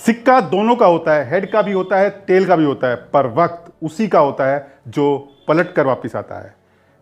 सिक्का दोनों का होता है, हेड का भी होता है, टेल का भी होता है, पर वक्त उसी का होता है जो पलट कर वापिस आता है।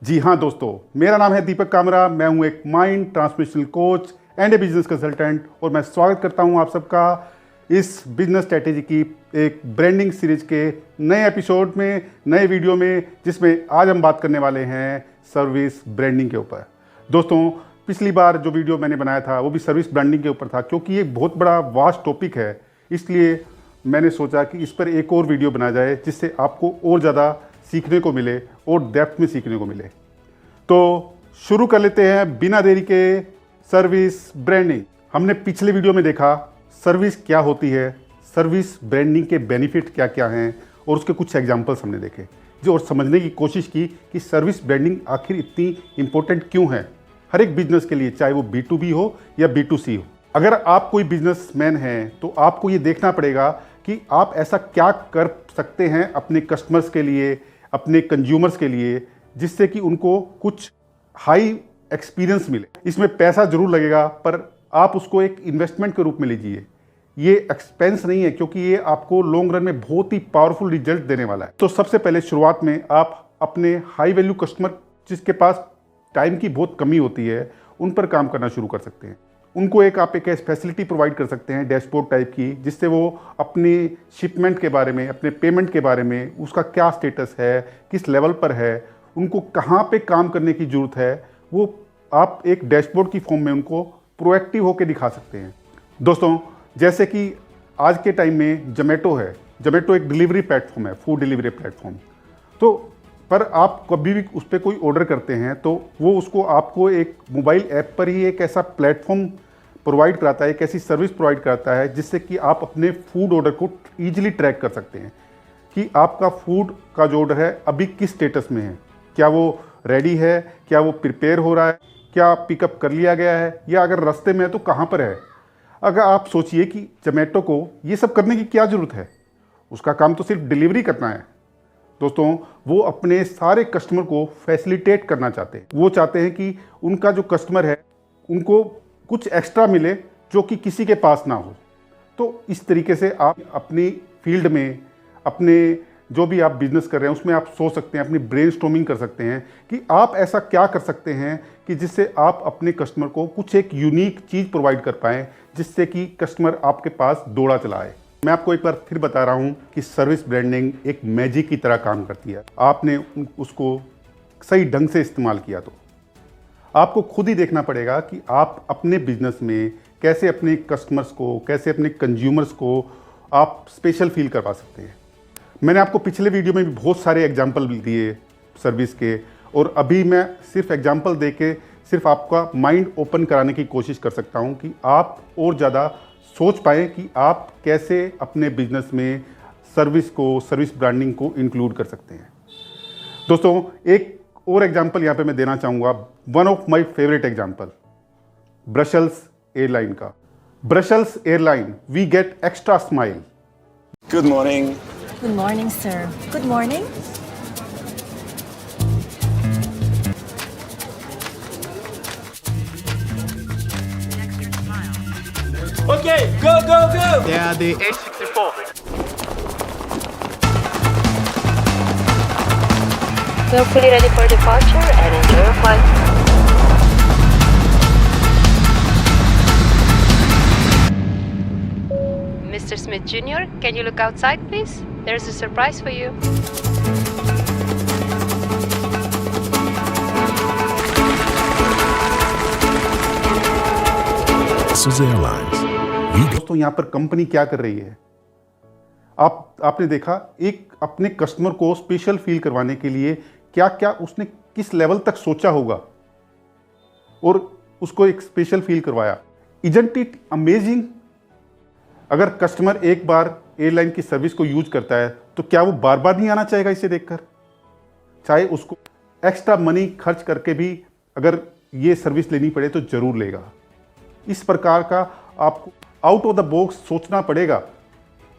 जी हाँ दोस्तों, मेरा नाम है दीपक कामरा। मैं हूं एक mind transmissional coach and a business consultant और मैं स्वागत करता हूं आप सबका इस बिजनेस स्ट्रैटेजी की एक ब्रांडिंग सीरीज के नए एपिसोड में, नए वीडियो में, जिसमें आज हम बात करने वाले हैं सर्विस ब्रांडिंग के ऊपर। दोस्तों, पिछली बार जो वीडियो मैंने बनाया था वो भी सर्विस ब्रांडिंग के ऊपर था, क्योंकि ये बहुत बड़ा वास्ट टॉपिक है। इसलिए मैंने सोचा कि इस पर एक और वीडियो बनाया जाए जिससे आपको और ज़्यादा सीखने को मिले और डेप्थ में सीखने को मिले। तो शुरू कर लेते हैं बिना देरी के सर्विस ब्रांडिंग। हमने पिछले वीडियो में देखा सर्विस क्या होती है, सर्विस ब्रांडिंग के बेनिफिट क्या क्या हैं और उसके कुछ एग्जांपल्स हमने देखे जो और समझने की कोशिश की कि सर्विस ब्रांडिंग आखिर इतनी इंपॉर्टेंट क्यों है हर एक बिजनेस के लिए, चाहे वो B2B हो या B2C हो। अगर आप कोई बिजनेसमैन हैं तो आपको ये देखना पड़ेगा कि आप ऐसा क्या कर सकते हैं अपने कस्टमर्स के लिए, अपने कंज्यूमर्स के लिए, जिससे कि उनको कुछ हाई एक्सपीरियंस मिले। इसमें पैसा जरूर लगेगा पर आप उसको एक इन्वेस्टमेंट के रूप में लीजिए। ये एक्सपेंस नहीं है, क्योंकि ये आपको लॉन्ग रन में बहुत ही पावरफुल रिजल्ट देने वाला है। तो सबसे पहले शुरुआत में आप अपने हाई वैल्यू कस्टमर जिसके पास टाइम की बहुत कमी होती है उन पर काम करना शुरू कर सकते हैं। उनको आप एक फैसिलिटी प्रोवाइड कर सकते हैं डैशबोर्ड टाइप की, जिससे वो अपनी शिपमेंट के बारे में, अपने पेमेंट के बारे में, उसका क्या स्टेटस है, किस लेवल पर है, उनको कहाँ पे काम करने की ज़रूरत है, वो आप एक डैशबोर्ड की फॉर्म में उनको प्रोएक्टिव होकर दिखा सकते हैं। दोस्तों, जैसे कि आज के टाइम में जोमेटो है। जोमेटो एक डिलीवरी प्लेटफॉर्म है, फूड डिलीवरी प्लेटफॉर्म। तो पर आप कभी भी उस पर कोई ऑर्डर करते हैं तो वो उसको आपको एक मोबाइल ऐप पर ही एक ऐसा प्लेटफॉर्म प्रोवाइड कराता है, एक ऐसी सर्विस प्रोवाइड कराता है जिससे कि आप अपने फूड ऑर्डर को ईजिली ट्रैक कर सकते हैं कि आपका फूड का जो ऑर्डर है अभी किस स्टेटस में है, क्या वो रेडी है, क्या वो प्रिपेयर हो रहा है, क्या पिकअप कर लिया गया है, या अगर रास्ते में है तो कहाँ पर है। अगर आप सोचिए कि जोमेटो को ये सब करने की क्या ज़रूरत है, उसका काम तो सिर्फ डिलीवरी करना है। दोस्तों, वो अपने सारे कस्टमर को फैसिलिटेट करना चाहते हैं। वो चाहते हैं कि उनका जो कस्टमर है उनको कुछ एक्स्ट्रा मिले जो कि किसी के पास ना हो। तो इस तरीके से आप अपनी फील्ड में, अपने जो भी आप बिजनेस कर रहे हैं उसमें आप सोच सकते हैं, अपनी ब्रेनस्टॉर्मिंग कर सकते हैं कि आप ऐसा क्या कर सकते हैं कि जिससे आप अपने कस्टमर को कुछ एक यूनिक चीज़ प्रोवाइड कर पाएँ, जिससे कि कस्टमर आपके पास दौड़ा चला आए। मैं आपको एक बार फिर बता रहा हूं कि सर्विस ब्रांडिंग एक मैजिक की तरह काम करती है। आपने उसको सही ढंग से इस्तेमाल किया तो आपको खुद ही देखना पड़ेगा कि आप अपने बिजनेस में कैसे अपने कस्टमर्स को, कैसे अपने कंज्यूमर्स को आप स्पेशल फील करवा सकते हैं। मैंने आपको पिछले वीडियो में भी बहुत सारे एग्जाम्पल दिए सर्विस के, और अभी मैं सिर्फ एग्जाम्पल दे के सिर्फ आपका माइंड ओपन कराने की कोशिश कर सकता हूँ कि आप और ज़्यादा सोच पाएँ कि आप कैसे अपने बिजनेस में सर्विस को, सर्विस ब्रांडिंग को इंक्लूड कर सकते हैं। दोस्तों, एक और एग्जांपल यहाँ पे मैं देना चाहूँगा, one of my favourite example, Brussels airline का। Brussels airline, we get extra smile. Good morning. Good morning, sir. Good morning. Okay, go, go, go! They are the 864. We're fully ready for departure and enjoy your flight. Mr. Smith Jr., can you look outside, please? There's a surprise for you. Brussels Airlines. दोस्तों, यहाँ पर company क्या कर रही है, आपने देखा, एक अपने कस्टमर को स्पेशल फील करवाने के लिए क्या क्या उसने किस लेवल तक सोचा होगा और उसको एक स्पेशल फील करवाया। Isn't it amazing? अगर कस्टमर एक बार एयरलाइन की सर्विस को यूज करता है तो क्या वो बार बार नहीं आना चाहेगा इसे देखकर? चाहे उसको एक्स्ट्रा मनी खर्च करके भी अगर ये सर्विस लेनी पड़े तो जरूर लेगा। इस प्रकार का आपको आउट ऑफ द बॉक्स सोचना पड़ेगा।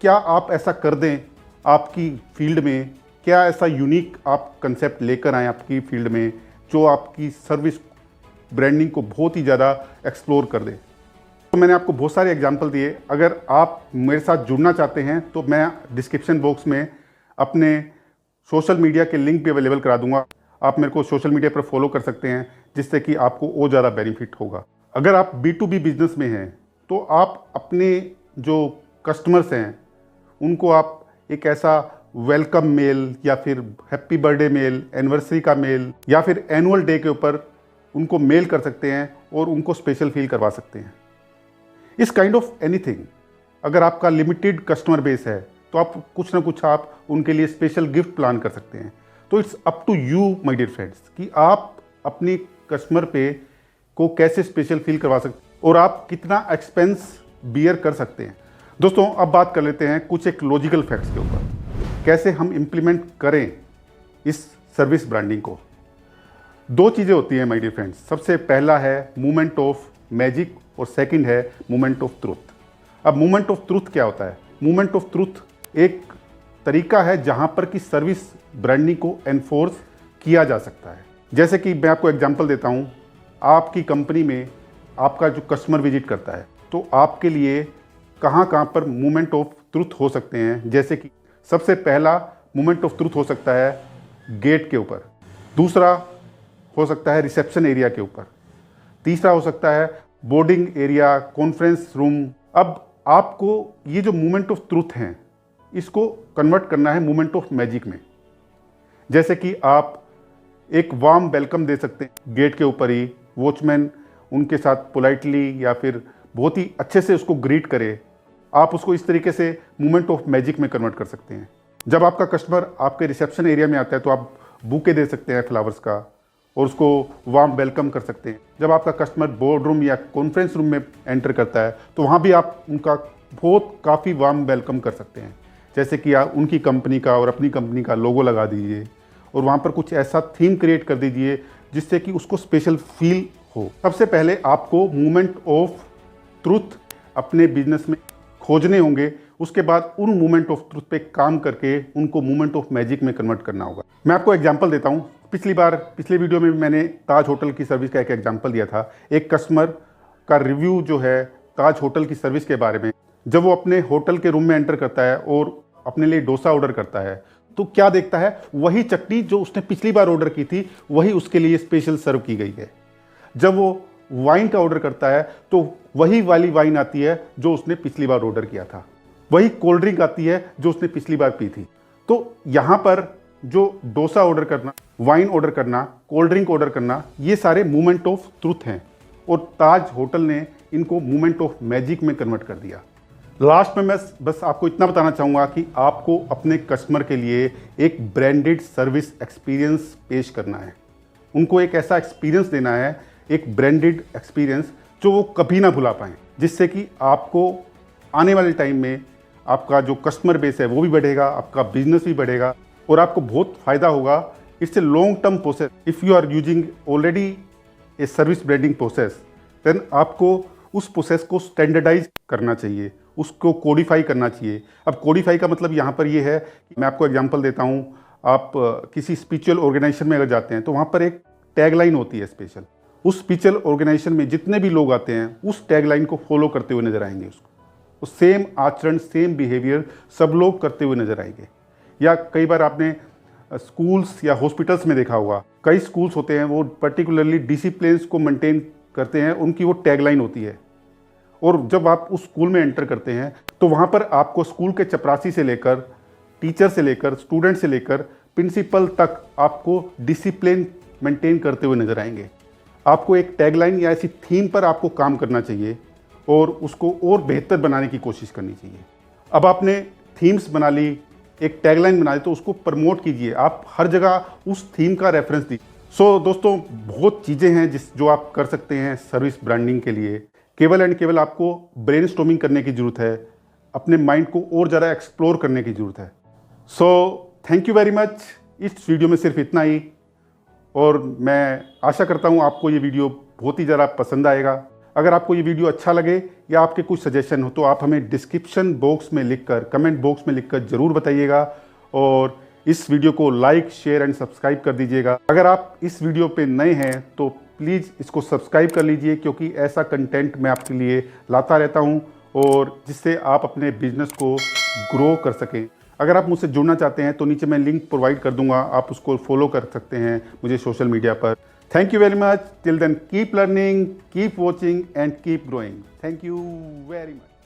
क्या आप ऐसा कर दें आपकी फील्ड में, क्या ऐसा यूनिक आप कंसेप्ट लेकर आएँ आपकी फील्ड में जो आपकी सर्विस ब्रांडिंग को बहुत ही ज़्यादा एक्सप्लोर कर दे। तो मैंने आपको बहुत सारे एग्जाम्पल दिए। अगर आप मेरे साथ जुड़ना चाहते हैं तो मैं डिस्क्रिप्शन बॉक्स में अपने सोशल मीडिया के लिंक भी अवेलेबल करा दूंगा। आप मेरे को सोशल मीडिया पर फॉलो कर सकते हैं, जिससे कि आपको और ज़्यादा बेनिफिट होगा। अगर आप B2B बिजनेस में हैं तो आप अपने जो कस्टमर्स हैं उनको आप एक ऐसा वेलकम मेल या फिर हैप्पी बर्थडे मेल, एनिवर्सरी का मेल या फिर एनुअल डे के ऊपर उनको मेल कर सकते हैं और उनको स्पेशल फील करवा सकते हैं। इस काइंड ऑफ एनीथिंग। अगर आपका लिमिटेड कस्टमर बेस है तो आप कुछ ना कुछ आप उनके लिए स्पेशल गिफ्ट प्लान कर सकते हैं। तो it's up to you my dear friends कि आप अपनी कस्टमर पे को कैसे स्पेशल फील करवा सकते हैं और आप कितना एक्सपेंस बियर कर सकते हैं। दोस्तों, अब बात कर लेते हैं कुछ एक लॉजिकल फैक्ट्स के ऊपर, कैसे हम इम्प्लीमेंट करें इस सर्विस ब्रांडिंग को। दो चीज़ें होती हैं माय डियर फ्रेंड्स। सबसे पहला है मोमेंट ऑफ मैजिक और सेकंड है मोमेंट ऑफ ट्रूथ। अब मोमेंट ऑफ ट्रूथ क्या होता है? मोमेंट ऑफ ट्रूथ एक तरीका है जहां पर कि सर्विस ब्रांडिंग को एनफोर्स किया जा सकता है। जैसे कि मैं आपको एग्जांपल देता हूं, आपकी कंपनी में आपका जो कस्टमर विजिट करता है तो आपके लिए कहां पर मोमेंट ऑफ ट्रूथ हो सकते हैं। जैसे कि सबसे पहला मोमेंट ऑफ ट्रूथ हो सकता है गेट के ऊपर, दूसरा हो सकता है रिसेप्शन एरिया के ऊपर, तीसरा हो सकता है बोर्डिंग एरिया, कॉन्फ्रेंस रूम। अब आपको ये जो मोमेंट ऑफ ट्रूथ हैं इसको कन्वर्ट करना है मोमेंट ऑफ मैजिक में। जैसे कि आप एक वार्म वेलकम दे सकते हैं गेट के ऊपर ही, वॉचमैन उनके साथ पोलाइटली या फिर बहुत ही अच्छे से उसको ग्रीट करे। आप उसको इस तरीके से मोमेंट ऑफ मैजिक में कन्वर्ट कर सकते हैं। जब आपका कस्टमर आपके रिसेप्शन एरिया में आता है तो आप बुके दे सकते हैं फ्लावर्स का और उसको वार्म वेलकम कर सकते हैं। जब आपका कस्टमर बोर्ड रूम या कॉन्फ्रेंस रूम में एंटर करता है तो वहाँ भी आप उनका काफ़ी वार्म वेलकम कर सकते हैं। जैसे कि आप उनकी कंपनी का और अपनी कंपनी का लोगो लगा दीजिए और वहाँ पर कुछ ऐसा थीम क्रिएट कर दीजिए जिससे कि उसको स्पेशल फील हो। सबसे पहले आपको मोमेंट ऑफ ट्रूथ अपने बिजनेस में खोजने होंगे, उसके बाद उन मोमेंट ऑफ ट्रूथ पे काम करके उनको मोमेंट ऑफ मैजिक में कन्वर्ट करना होगा। मैं आपको एग्जांपल देता हूँ। पिछले वीडियो में मैंने ताज होटल की सर्विस का एक एग्जांपल दिया था। एक कस्टमर का रिव्यू जो है ताज होटल की सर्विस के बारे में, जब वो अपने होटल के रूम में एंटर करता है और अपने लिए डोसा ऑर्डर करता है तो क्या देखता है, वही चटनी जो उसने पिछली बार ऑर्डर की थी वही उसके लिए स्पेशल सर्व की गई है। जब वो वाइन का ऑर्डर करता है तो वही वाली वाइन आती है जो उसने पिछली बार ऑर्डर किया था, वही कोल्ड ड्रिंक आती है जो उसने पिछली बार पी थी। तो यहाँ पर जो डोसा ऑर्डर करना, वाइन ऑर्डर करना, कोल्ड ड्रिंक ऑर्डर करना, ये सारे मोमेंट ऑफ ट्रूथ हैं और ताज होटल ने इनको मोमेंट ऑफ मैजिक में कन्वर्ट कर दिया। लास्ट में मैं बस आपको इतना बताना चाहूँगा कि आपको अपने कस्टमर के लिए एक ब्रांडेड सर्विस एक्सपीरियंस पेश करना है। उनको एक ऐसा एक्सपीरियंस देना है, एक ब्रांडेड एक्सपीरियंस जो वो कभी ना भुला पाएँ, जिससे कि आपको आने वाले टाइम में आपका जो कस्टमर बेस है वो भी बढ़ेगा, आपका बिजनेस भी बढ़ेगा और आपको बहुत फ़ायदा होगा। It's a long term process. If you are using already a service branding process, then आपको उस प्रोसेस को स्टैंडर्डाइज करना चाहिए, उसको कोडिफाई करना चाहिए। अब कोडिफाई का मतलब यहाँ पर ये है कि मैं आपको एग्जांपल देता हूँ। आप किसी स्पिरिचुअल ऑर्गेनाइजेशन में अगर जाते हैं तो वहाँ पर एक टैगलाइन होती है स्पेशल। उस स्पिरिचुअल ऑर्गेनाइजेशन में जितने भी लोग आते हैं उस टैगलाइन को फॉलो करते हुए नजर आएंगे। उसको सेम आचरण, सेम बिहेवियर सब लोग करते हुए नजर आएंगे। या कई बार आपने स्कूल्स या हॉस्पिटल्स में देखा होगा, कई स्कूल्स होते हैं वो पर्टिकुलरली डिसिप्लिन्स को मेंटेन करते हैं, उनकी वो टैगलाइन होती है। और जब आप उस स्कूल में एंटर करते हैं तो वहाँ पर आपको स्कूल के चपरासी से लेकर, टीचर से लेकर, स्टूडेंट से लेकर प्रिंसिपल तक आपको डिसिप्लिन मेंटेन करते हुए नजर आएंगे। आपको एक टैगलाइन या ऐसी थीम पर आपको काम करना चाहिए और उसको और बेहतर बनाने की कोशिश करनी चाहिए। अब आपने थीम्स बना ली, एक टैगलाइन बना ली, तो उसको प्रमोट कीजिए। आप हर जगह उस थीम का रेफरेंस दीजिए। सो दोस्तों, बहुत चीज़ें हैं जो आप कर सकते हैं सर्विस ब्रांडिंग के लिए। केवल एंड केवल आपको ब्रेनस्टॉर्मिंग करने की ज़रूरत है, अपने माइंड को और ज़्यादा एक्सप्लोर करने की ज़रूरत है। So thank you very much. इस वीडियो में सिर्फ इतना ही और मैं आशा करता हूँ आपको ये वीडियो बहुत ही ज़्यादा पसंद आएगा। अगर आपको ये वीडियो अच्छा लगे या आपके कुछ सजेशन हो तो आप हमें डिस्क्रिप्शन बॉक्स में लिखकर, कमेंट बॉक्स में लिखकर ज़रूर बताइएगा और इस वीडियो को लाइक, शेयर एंड सब्सक्राइब कर दीजिएगा। अगर आप इस वीडियो पे नए हैं तो प्लीज़ इसको सब्सक्राइब कर लीजिए, क्योंकि ऐसा कंटेंट मैं आपके लिए लाता रहता हूं और जिससे आप अपने बिजनेस को ग्रो कर सकें। अगर आप मुझसे जुड़ना चाहते हैं तो नीचे मैं लिंक प्रोवाइड कर दूंगा, आप उसको फॉलो कर सकते हैं मुझे सोशल मीडिया पर। Thank you very much. Till then keep learning, keep watching and keep growing. Thank you very much.